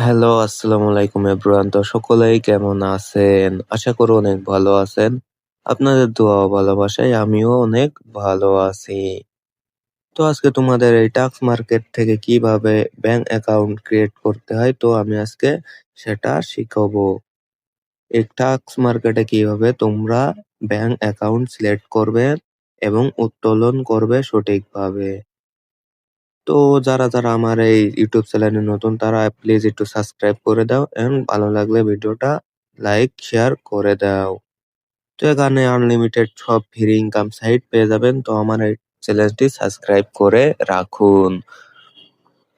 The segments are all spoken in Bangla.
হ্যালো, আসসালামু আলাইকুম এভরিওয়ান। তো সকলেই কেমন আছেন? আশা করি অনেক ভালো আছেন। আপনাদের দোয়া ও ভালোবাসায় আমিও অনেক ভালো আছি। তো আজকে তোমাদের এই টাক্স মার্কেট থেকে কিভাবে ব্যাংক অ্যাকাউন্ট ক্রিয়েট করতে হয় তো আমি আজকে সেটা শিখাবো। এই টাক্স মার্কেটে কিভাবে তোমরা ব্যাংক অ্যাকাউন্ট সিলেক্ট করবে এবং উত্তোলন করবে সঠিকভাবে। তো যারা আমার এই ইউটিউব চ্যানেলে নতুন তারা প্লিজ একটু সাবস্ক্রাইব করে দাও এবং ভালো লাগলে ভিডিওটা লাইক শেয়ার করে দাও। তো এখানে আনলিমিটেড সব ফ্রি ইনকাম সাইট পেয়ে যাবেন, তো আমার এই চ্যানেলটি সাবস্ক্রাইব করে রাখুন।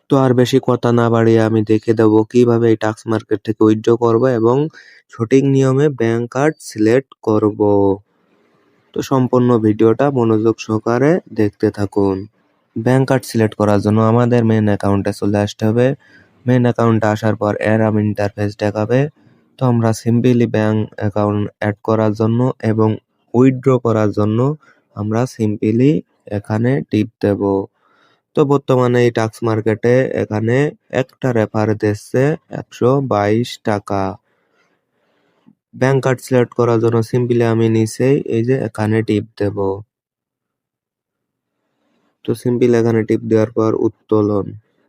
তো আর বেশি কথা না বাড়িয়ে আমি দেখে দেবো কিভাবে এই টাক্স মার্কেট থেকে উইথড্র করব এবং সঠিক নিয়মে ব্যাংক কার্ড সিলেক্ট করব। তো সম্পূর্ণ ভিডিওটা মনোযোগ সহকারে দেখতে থাকুন। ব্যাংক কার্ড সিলেক্ট করার জন্য আমাদের মেইন অ্যাকাউন্টে চলে আসতে হবে। মেইন অ্যাকাউন্টে আসার পর এরকম ইন্টারফেস দেখাবে। তো আমরা সিম্পলি ব্যাংক অ্যাকাউন্ট অ্যাড করার জন্য এবং উইথড্র করার জন্য আমরা সিম্পলি এখানে টিপ দেব। তো বর্তমানে এই টাক্স মার্কেটে এখানে একটা রেফার দিচ্ছে 122 টাকা। ব্যাংক কার্ড সিলেক্ট করার জন্য সিম্পলি আমি নিচেই এই যে এখানে টিপ দেব। তো সিম্পল এখানে টিপ দেওয়ার পর উত্তোলন,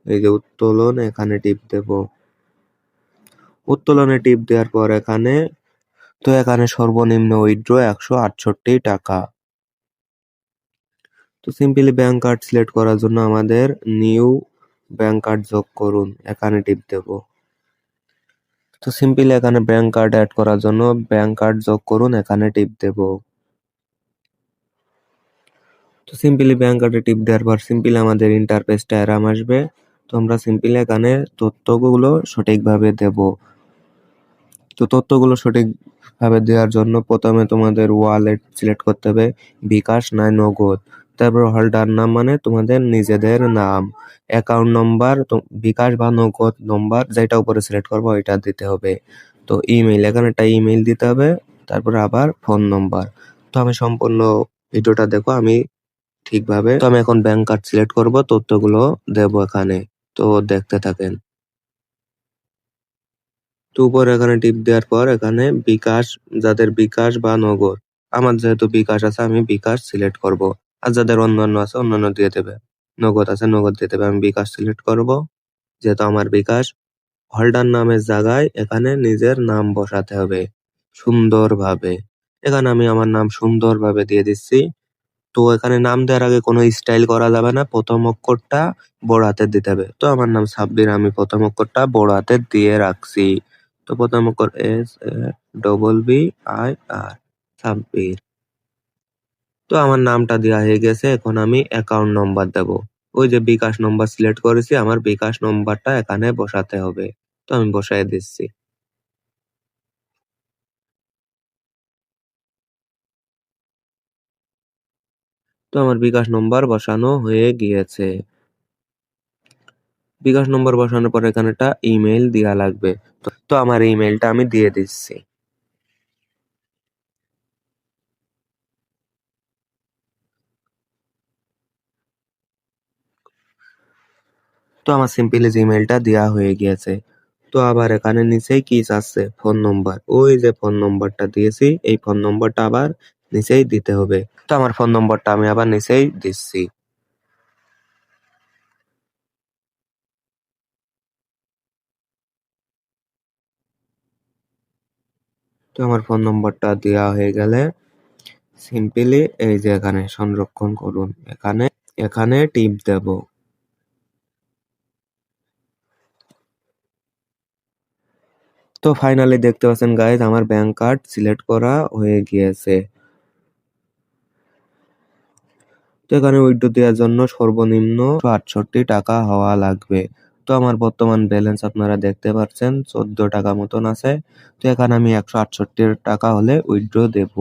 এই যে উত্তোলন এখানে টিপ দেব। উত্তোলনে টিপ দেওয়ার পর এখানে সর্বনিম্ন উইথড্র 168 টাকা। তো সিম্পলি ব্যাংক কার্ড সিলেক্ট করার জন্য আমাদের নিউ ব্যাংক কার্ড যোগ করুন, এখানে টিপ দেব। তো সিম্পলি এখানে ব্যাংক কার্ড অ্যাড করার জন্য ব্যাংক কার্ড যোগ করুন, এখানে টিপ দেব। তো সিম্পলি ব্যাংক কার্ডে টিপ দেওয়ার পর সিম্পলি আমাদের ইন্টারফেসটা এরকম আসবে। তো আমরা সিম্পলি এখানে তথ্যগুলো সঠিকভাবে দেব। তো তথ্যগুলো সঠিকভাবে দেওয়ার জন্য প্রথমে তোমাদের ওয়ালেট সিলেক্ট করতে হবে, বিকাশ নয় নগদ। তারপর হোল্ডার নাম মানে তোমাদের নিজেদের নাম, অ্যাকাউন্ট নম্বর বিকাশ বা নগদ নম্বর যেটা উপরে সিলেক্ট করবো ওইটা দিতে হবে। তো ইমেইল, এখানে একটা ইমেইল দিতে হবে, তারপরে আবার ফোন নম্বর। তো আমি সম্পূর্ণ ভিডিওটা দেখো আমি ঠিকভাবে। তো আমি এখন ব্যাংক কার্ড সিলেক্ট করব, তথ্যগুলো দেবো এখানে। তো দেখতে থাকেন। তো উপরে এখানে টিপ দেওয়ার পর এখানে বিকাশ, যাদের বিকাশ বা নগদ, আমার যেহেতু বিকাশ আছে আমি বিকাশ সিলেক্ট করব। আর যাদের অন্যান্য আছে অন্যান্য দিয়ে দেবে, নগদ আছে নগদ দিয়ে দেবে। আমি বিকাশ সিলেক্ট করব যেহেতু আমার বিকাশ। হোল্ডার নামের জায়গায় এখানে নিজের নাম বসাতে হবে সুন্দরভাবে। এখানে আমি আমার নাম সুন্দরভাবে দিয়ে দিচ্ছি। তো এখানে নাম দেওয়ার আগে কোনো স্টাইল করা যাবে না, প্রথম অক্ষরটা বড় হাতের দিতে হবে। তো আমার নাম সাব্বির, আমি প্রথম অক্ষরটা বড় হাতের দিয়ে রাখছি। তো প্রথম অক্ষর SABBIR, সাব্বির। তো আমার নামটা দেওয়া হয়ে গেছে, এখন আমি অ্যাকাউন্ট নম্বর দেব। ওই যে বিকাশ নম্বর সিলেক্ট করেছি, আমার বিকাশ নম্বরটা এখানে বসাতে হবে। তো আমি বসাই দিচ্ছি। তো আমার বিকাশ নম্বর বসানো হয়ে গিয়েছে। বিকাশ নম্বর বসানোর পর এখানে একটা ইমেইল দেওয়া লাগবে। তো আমার ইমেইলটা আমি দিয়ে দিচ্ছি। তো আমার সিম্পলি জিমেইলটা দেওয়া হয়ে গিয়েছে। তো আবার এখানে নিচেই কি চাচ্ছে, ফোন নম্বর। ওই যে ফোন নম্বরটা দিয়েছি, এই ফোন নম্বরটা আবার নিচেই দিতে হবে। তো আমার ফোন নম্বরটা আমি আবার নিচেই দিচ্ছি। তো আমার ফোন নম্বরটা দেওয়া হয়ে গেলে সিম্পলি এই যে এখানে সংরক্ষণ করুন, এখানে এখানে টিপ দেব। তো ফাইনালি দেখতে পাচ্ছেন গাইজ, আমার ব্যাংক কার্ড সিলেক্ট করা হয়ে গিয়েছে। তো এখানে উইথড্র দেওয়ার জন্য সর্বনিম্ন 168 টাকা হওয়া লাগবে। তো আমার বর্তমান ব্যালেন্স আপনারা দেখতে পাচ্ছেন 14 টাকা মতন আছে। তো এখানে আমি 168 টাকা হলে উইথড্র দেব।